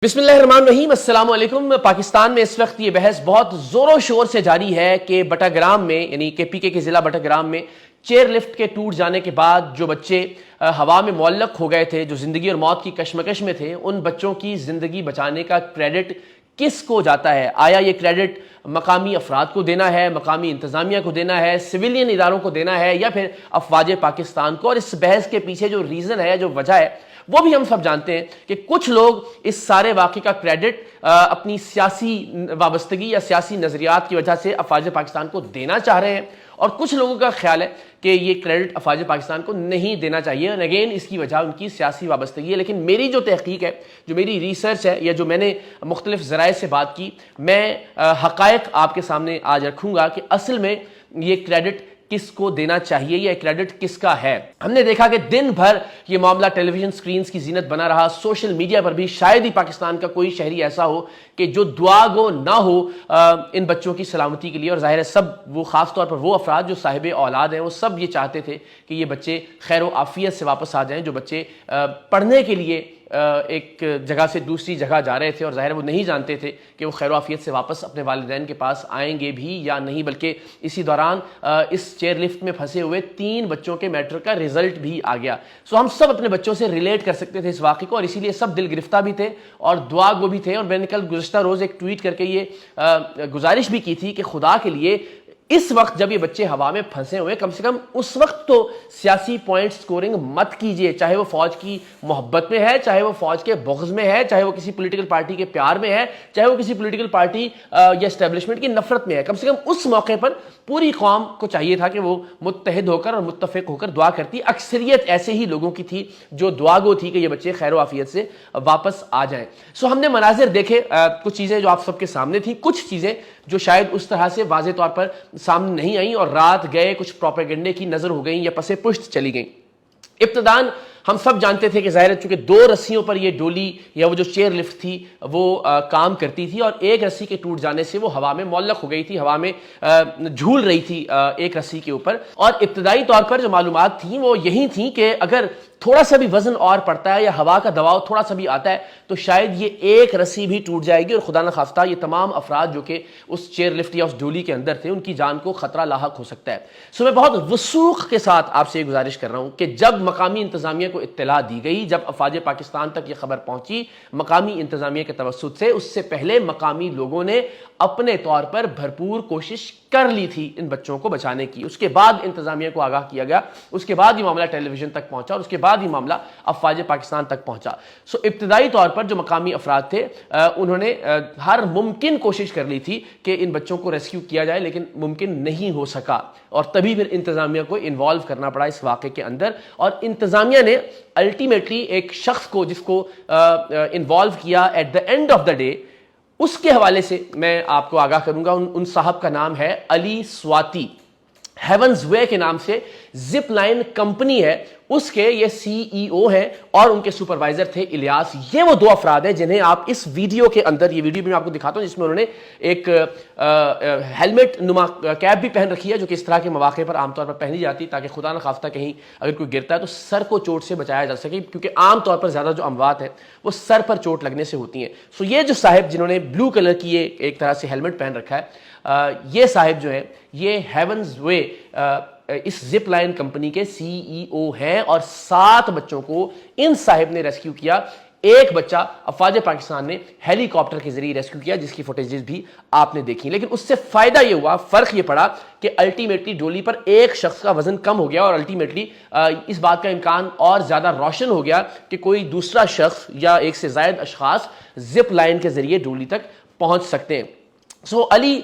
بسم اللہ الرحمن الرحیم، السلام علیکم۔ پاکستان میں اس وقت یہ بحث بہت زور و شور سے جاری ہے کہ بٹاگرام میں یعنی کہ پی کے ضلع بٹاگرام میں چیئر لفٹ کے ٹوٹ جانے کے بعد جو بچے ہوا میں معلق ہو گئے تھے، جو زندگی اور موت کی کشمکش میں تھے، ان بچوں کی زندگی بچانے کا کریڈٹ کس کو جاتا ہے؟ آیا یہ کریڈٹ مقامی افراد کو دینا ہے، مقامی انتظامیہ کو دینا ہے، سویلین اداروں کو دینا ہے، یا پھر افواج پاکستان کو؟ اور اس بحث کے پیچھے جو ریزن ہے، جو وجہ ہے، وہ بھی ہم سب جانتے ہیں کہ کچھ لوگ اس سارے واقعے کا کریڈٹ اپنی سیاسی وابستگی یا سیاسی نظریات کی وجہ سے افواج پاکستان کو دینا چاہ رہے ہیں، اور کچھ لوگوں کا خیال ہے کہ یہ کریڈٹ افواج پاکستان کو نہیں دینا چاہیے، اور اگین اس کی وجہ ان کی سیاسی وابستگی ہے۔ لیکن میری جو تحقیق ہے، جو میری ریسرچ ہے، یا جو میں نے مختلف ذرائع سے بات کی، میں حقائق آپ کے سامنے آج رکھوں گا کہ اصل میں یہ کریڈٹ کس کو دینا چاہیے، یا کریڈٹ کس کا ہے۔ ہم نے دیکھا کہ دن بھر یہ معاملہ ٹیلی ویژن سکرینز کی زینت بنا رہا، سوشل میڈیا پر بھی شاید ہی پاکستان کا کوئی شہری ایسا ہو کہ جو دعا گو نہ ہو ان بچوں کی سلامتی کے لیے، اور ظاہر ہے سب وہ خاص طور پر وہ افراد جو صاحب اولاد ہیں، وہ سب یہ چاہتے تھے کہ یہ بچے خیر و عافیت سے واپس آ جائیں، جو بچے پڑھنے کے لیے ایک جگہ سے دوسری جگہ جا رہے تھے، اور ظاہر وہ نہیں جانتے تھے کہ وہ خیر و عافیت سے واپس اپنے والدین کے پاس آئیں گے بھی یا نہیں، بلکہ اسی دوران اس چیئر لفٹ میں پھنسے ہوئے 3 بچوں کے میٹرک کا رزلٹ بھی آ گیا۔ سو ہم سب اپنے بچوں سے ریلیٹ کر سکتے تھے اس واقعے کو، اور اسی لیے سب دل گرفتہ بھی تھے اور دعا گو بھی تھے۔ اور میں نے کل گزشتہ روز ایک ٹویٹ کر کے یہ گزارش بھی کی تھی کہ خدا کے لیے اس وقت جب یہ بچے ہوا میں پھنسے ہوئے، کم سے کم اس وقت تو سیاسی پوائنٹ سکورنگ مت کیجئے، چاہے وہ فوج کی محبت میں ہے، چاہے وہ فوج کے بغض میں ہے، چاہے وہ کسی پولیٹیکل پارٹی کے پیار میں ہے، چاہے وہ کسی پولیٹیکل پارٹی یا اسٹیبلشمنٹ کی نفرت میں ہے۔ کم سے کم اس موقع پر پوری قوم کو چاہیے تھا کہ وہ متحد ہو کر اور متفق ہو کر دعا کرتی۔ اکثریت ایسے ہی لوگوں کی تھی جو دعا گو تھی کہ یہ بچے خیر و عافیت سے واپس آ جائیں۔ سو ہم نے مناظر دیکھے، کچھ چیزیں جو آپ سب کے سامنے تھیں، کچھ چیزیں جو شاید اس طرح سے واضح طور پر سامنے نہیں آئیں، اور رات گئے کچھ پروپیگنڈے کی نظر ہو گئیں یا پس پشت چلی گئیں۔ ابتداً ہم سب جانتے تھے کہ ظاہر چونکہ 2 رسیوں پر یہ ڈولی یا وہ جو چیئر لفٹ تھی وہ کام کرتی تھی، اور ایک رسی کے ٹوٹ جانے سے وہ ہوا میں معلق ہو گئی تھی، ہوا میں جھول رہی تھی ایک رسی کے اوپر۔ اور ابتدائی طور پر جو معلومات تھیں وہ یہی تھیں کہ اگر تھوڑا سا بھی وزن اور پڑتا ہے یا ہوا کا دباؤ تھوڑا سا بھی آتا ہے تو شاید یہ ایک رسی بھی ٹوٹ جائے گی، اور خدا نخواستہ یہ تمام افراد جو کہ اس چیئر لفٹ یا اس ڈولی کے اندر تھے ان کی جان کو خطرہ لاحق ہو سکتا ہے۔ سو میں بہت وثوق کے ساتھ آپ سے یہ گزارش کر رہا ہوں کہ جب مقامی انتظامیہ کو اطلاع دی گئی، جب افواج پاکستان تک یہ خبر پہنچی مقامی انتظامیہ کے توسط سے، اس سے پہلے مقامی لوگوں نے اپنے طور پر بھرپور کوشش کر لی تھی ان بچوں کو بچانے کی۔ اس کے بعد انتظامیہ کو آگاہ کیا گیا، اس کے بعد یہ معاملہ ٹیلی ویژن تک پہنچا، اور اس کے بعد یہ معاملہ افواج پاکستان تک پہنچا۔ سو ابتدائی طور پر جو مقامی افراد تھے انہوں نے ہر ممکن کوشش کر لی تھی کہ ان بچوں کو ریسکیو کیا جائے، لیکن ممکن نہیں ہو سکا، اور تبھی پھر انتظامیہ کو انوالو کرنا پڑا اس واقعے کے اندر۔ اور انتظامیہ نے الٹیمیٹلی ایک شخص کو جس کو انوالو کیا at the end of the day, اس کے حوالے سے میں آپ کو آگاہ کروں گا۔ ان صاحب کا نام ہے علی سواتی، ہیونز وے کے نام سے زپ لائن کمپنی ہے، اس کے یہ CEO ہیں، اور ان کے سپروائزر تھے الیاس۔ یہ وہ 2 افراد ہیں جنہیں آپ اس ویڈیو کے اندر، یہ ویڈیو بھی میں آپ کو دکھاتا ہوں جس میں انہوں نے ایک ہیلمٹ نما کیپ بھی پہن رکھی ہے، جو کہ اس طرح کے مواقع پر عام طور پر پہنی جاتی تاکہ خدا نخواستہ کہیں اگر کوئی گرتا ہے تو سر کو چوٹ سے بچایا جا سکے، کیونکہ عام طور پر زیادہ جو اموات ہیں وہ سر پر چوٹ لگنے سے ہوتی ہیں۔ سو یہ جو صاحب جنہوں نے بلو کلر کی ایک طرح سے ہیلمٹ پہن رکھا ہے، یہ صاحب جو ہیں یہ ہیونز وے اس زپ لائن کمپنی کے CEO ہیں، اور 7 بچوں کو ان صاحب نے ریسکیو کیا۔ ایک بچہ افواج پاکستان نے ہیلی کاپٹر کے ذریعے ریسکیو کیا، جس کی فوٹیجز بھی آپ نے دیکھی۔ لیکن اس سے فائدہ یہ ہوا، فرق یہ پڑا کہ الٹیمیٹلی ڈولی پر ایک شخص کا وزن کم ہو گیا، اور الٹیمیٹلی اس بات کا امکان اور زیادہ روشن ہو گیا کہ کوئی دوسرا شخص یا ایک سے زائد اشخاص زپ لائن کے ذریعے ڈولی تک پہنچ سکتے ہیں۔ سو علی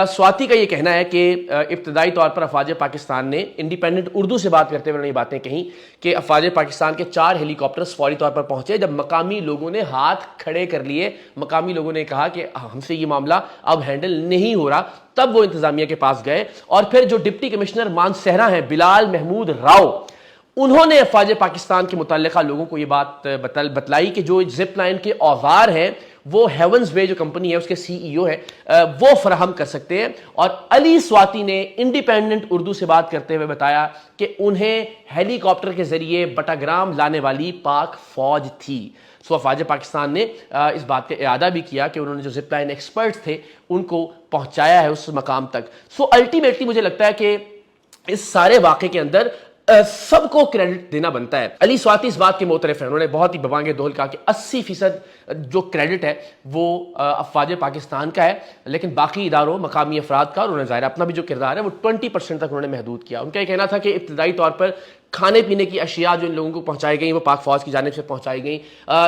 سواتی کا یہ کہنا ہے کہ ابتدائی طور پر افواج پاکستان نے انڈیپینڈنٹ اردو سے بات کرتے ہوئے یہ باتیں کہیں کہ افواج پاکستان کے 4 ہیلی کاپٹرز فوری طور پر پہنچے، جب مقامی لوگوں نے ہاتھ کھڑے کر لیے، مقامی لوگوں نے کہا کہ ہم سے یہ معاملہ اب ہینڈل نہیں ہو رہا، تب وہ انتظامیہ کے پاس گئے۔ اور پھر جو ڈپٹی کمشنر مانسہرہ ہیں بلال محمود راؤ، انہوں نے افواج پاکستان کے متعلقہ لوگوں کو یہ بات بتلائی کہ جو زپ لائن کے اوزار ہیں وہ ہیونز وے جو کمپنی ہے اس کے CEO ہے وہ فراہم کر سکتے ہیں۔ اور علی سواتی نے انڈیپینڈنٹ اردو سے بات کرتے ہوئے بتایا کہ انہیں ہیلی کاپٹر کے ذریعے بٹاگرام لانے والی پاک فوج تھی۔ سو افواج پاکستان نے اس بات کا اعادہ بھی کیا کہ انہوں نے جو زپ لائن ایکسپرٹس تھے ان کو پہنچایا ہے اس مقام تک. سو الٹیمیٹلی مجھے لگتا ہے کہ اس سارے واقعے کے اندر سب کو کریڈٹ دینا بنتا ہے. علی سواتی اس بات کے معترف ہیں, انہوں نے بہت ہی ببانگ دہل کہا کہ 80% جو کریڈٹ ہے وہ افواج پاکستان کا ہے, لیکن باقی اداروں مقامی افراد کا, اور انہوں نے ظاہر اپنا بھی جو کردار ہے وہ 20% تک انہوں نے محدود کیا. ان کا یہ کہنا تھا کہ ابتدائی طور پر کھانے پینے کی اشیاء جو ان لوگوں کو پہنچائی گئیں وہ پاک فوج کی جانب سے پہنچائی گئیں.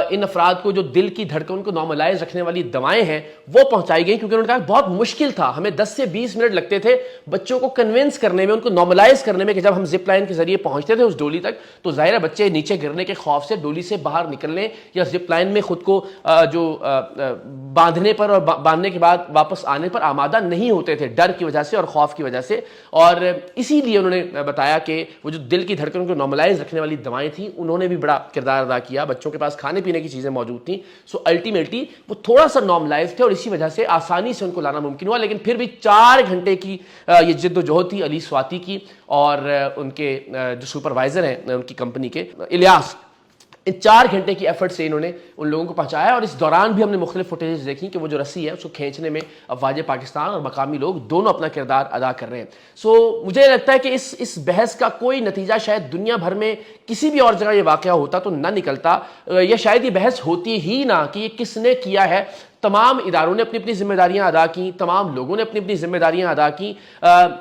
ان افراد کو جو دل کی دھڑکن کو نارملائز رکھنے والی دوائیں ہیں وہ پہنچائی گئیں, کیونکہ انہوں نے کہا بہت مشکل تھا, ہمیں 10 سے 20 منٹ لگتے تھے بچوں کو کنونس کرنے میں, ان کو نارملائز کرنے میں, کہ جب ہم زپ لائن کے ذریعے پہنچتے تھے اس ڈولی تک تو ظاہر ہے بچے نیچے گرنے کے خوف سے ڈولی سے باہر نکلنے یا زپ لائن میں خود کو جو باندھنے پر اور باندھنے کے بعد واپس آنے پر آمادہ نہیں ہوتے تھے, ڈر کی وجہ سے اور خوف کی وجہ سے. اور اسی لیے انہوں نے بتایا کہ وہ جو دل کی دھڑکن کو نارملائز رکھنے والی دوائیں تھیں انہوں نے بھی بڑا کردار ادا کیا, بچوں کے پاس کھانے پینے کی چیزیں موجود تھیں. سو الٹیمیٹلی وہ تھوڑا سا نارملائز تھے اور اسی وجہ سے آسانی سے ان کو لانا ممکن ہوا. لیکن پھر بھی 4 گھنٹے کی یہ جد و جہد تھی علی سواتی کی اور ان کے جو سپروائزر ہیں ان کی کمپنی کے الیاس, ان 4 گھنٹے کی ایفرٹ سے انہوں نے ان لوگوں کو پہنچایا. اور اس دوران بھی ہم نے مختلف فوٹیجز دیکھی کہ وہ جو رسی ہے اس کو کھینچنے میں افواج پاکستان اور مقامی لوگ دونوں اپنا کردار ادا کر رہے ہیں. سو مجھے لگتا ہے کہ اس بحث کا کوئی نتیجہ شاید دنیا بھر میں کسی بھی اور جگہ یہ واقعہ ہوتا تو نہ نکلتا, یا شاید یہ بحث ہوتی ہی نہ کہ یہ کس نے کیا ہے. تمام اداروں نے اپنی اپنی ذمہ داریاں ادا کی, تمام لوگوں نے اپنی اپنی ذمہ داریاں ادا کی.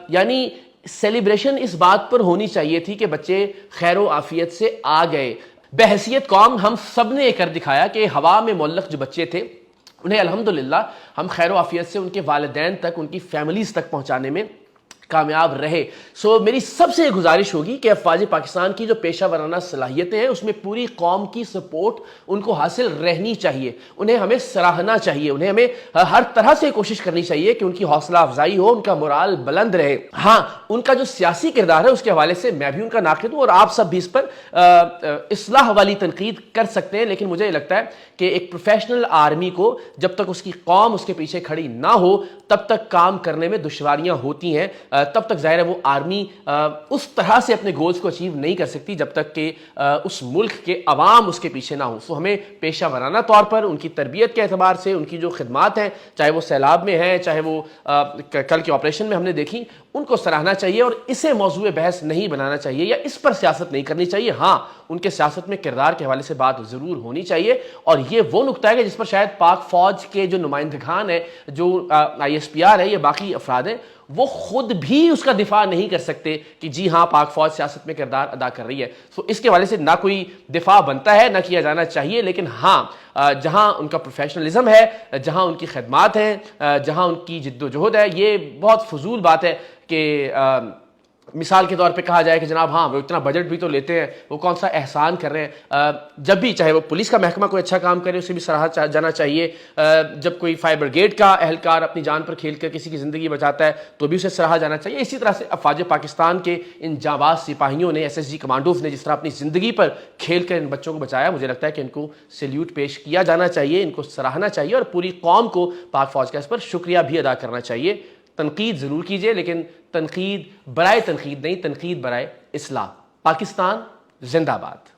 یعنی سیلیبریشن اس بات پر ہونی چاہیے تھی کہ بچے خیر و عافیت سے آ گئے. بحیثیت قوم ہم سب نے یہ کر دکھایا کہ ہوا میں معلق جو بچے تھے انہیں الحمدللہ ہم خیر و عافیت سے ان کے والدین تک, ان کی فیملیز تک پہنچانے میں کامیاب رہے. سو میری سب سے گزارش ہوگی کہ افواج پاکستان کی جو پیشہ ورانہ صلاحیتیں ہیں اس میں پوری قوم کی سپورٹ ان کو حاصل رہنی چاہیے, انہیں ہمیں سراہنا چاہیے, انہیں ہمیں ہر طرح سے کوشش کرنی چاہیے کہ ان کی حوصلہ افزائی ہو, ان کا morale بلند رہے. ہاں ان کا جو سیاسی کردار ہے اس کے حوالے سے میں بھی ان کا ناقد ہوں اور آپ سب بھی اس پر اصلاح والی تنقید کر سکتے ہیں, لیکن مجھے لگتا ہے کہ ایک پروفیشنل آرمی کو جب تک اس کی قوم اس کے پیچھے کھڑی نہ ہو تب تک کام کرنے میں دشواریاں ہوتی ہیں, تب تک ظاہر ہے وہ آرمی اس طرح سے اپنے گولز کو اچیو نہیں کر سکتی جب تک کہ اس ملک کے عوام اس کے پیچھے نہ ہوں. سو ہمیں پیشہ ورانہ طور پر ان کی تربیت کے اعتبار سے ان کی جو خدمات ہیں, چاہے وہ سیلاب میں ہیں, چاہے وہ کل کے آپریشن میں ہم نے دیکھی, ان کو سراہنا چاہیے اور اسے موضوع بحث نہیں بنانا چاہیے یا اس پر سیاست نہیں کرنی چاہیے. ہاں ان کے سیاست میں کردار کے حوالے سے بات ضرور ہونی چاہیے, اور یہ وہ نقطہ ہے کہ جس پر شاید پاک فوج کے جو نمائندگان ہیں, جو ISPR ہے یا باقی افراد ہیں, وہ خود بھی اس کا دفاع نہیں کر سکتے کہ جی ہاں پاک فوج سیاست میں کردار ادا کر رہی ہے. سو اس کے حوالے سے نہ کوئی دفاع بنتا ہے نہ کیا جانا چاہیے, لیکن ہاں جہاں ان کا پروفیشنلزم ہے, جہاں ان کی خدمات ہیں, جہاں ان کی جد و جہد ہے, یہ بہت فضول بات ہے کہ مثال کے طور پہ کہا جائے کہ جناب ہاں وہ اتنا بجٹ بھی تو لیتے ہیں, وہ کون سا احسان کر رہے ہیں. جب بھی چاہے وہ پولیس کا محکمہ کوئی اچھا کام کرے اسے بھی سراہا جانا چاہیے, جب کوئی فائر بریگیڈ کا اہلکار اپنی جان پر کھیل کر کسی کی زندگی بچاتا ہے تو بھی اسے سراہا جانا چاہیے. اسی طرح سے افواج پاکستان کے ان جانباز سپاہیوں نے, SSG کمانڈوز نے جس طرح اپنی زندگی پر کھیل کر ان بچوں کو بچایا, مجھے لگتا ہے کہ ان کو سیلیوٹ پیش کیا جانا چاہیے, ان کو سراہنا چاہیے اور پوری قوم کو پاک فوج کا اس پر شکریہ بھی ادا کرنا چاہیے. تنقید ضرور کیجئے لیکن تنقید برائے تنقید نہیں, تنقید برائے اصلاح. پاکستان زندہ باد.